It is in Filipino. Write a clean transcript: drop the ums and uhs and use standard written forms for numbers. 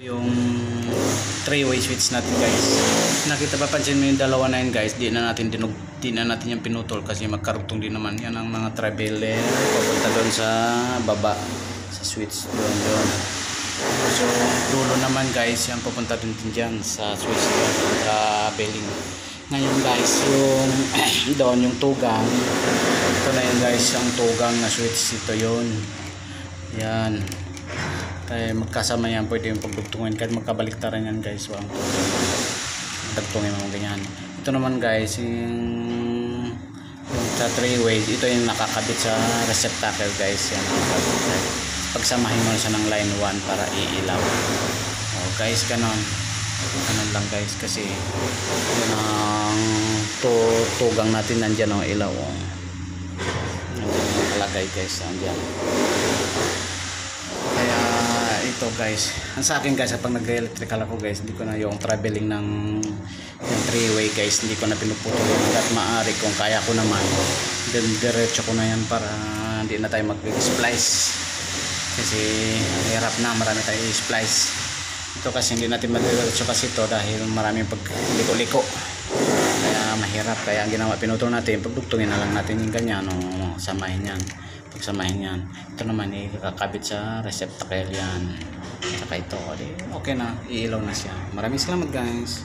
Yung three-way switch natin guys. Nakita papansin mo yung dalawa na yun guys, di na natin yung pinutol kasi magkarugtong din naman yan ang mga traveler papunta doon sa baba sa switch doon. So dulo naman guys yan pupunta din dyan sa switch doon sa bearing. Ngayon guys yung doon yung tugang, ito na yun guys ang tugang na switch, ito yun yan. Kaya magkasama yan, pwede yung pagdugtungin kahit magkabaliktaran yan guys, walang dagtungin mo ganyan. Ito naman guys yung sa 3-way, ito yung nakakabit sa receptacle guys yan, pagsamahin mo siya ng line 1 para iilaw. Guys ganon lang guys, kasi yun ang tugang natin nandyan ang ilaw nandyan nakalagay guys, nandyan. Kaya ito guys, ang sa akin guys pag nag-electrical ako guys, hindi ko na yung traveling ng yung 3-way guys, hindi ko na pinuputol at maaari kung kaya ko naman diretso ko na yan para hindi na tayo mag-splice kasi hirap na, marami tayo i-splice. Ito kasi hindi natin mag-diretso kasi ito dahil maraming pagliko-liko, kaya mahirap. Kaya ang ginawa, pinutol natin, pagdugtungin na lang natin yung ganyan, samahin yan, pagsamahin yan. Ito naman ikakabit sa receptacle yan, saka ito okay na, iilaw na siya. Maraming salamat guys.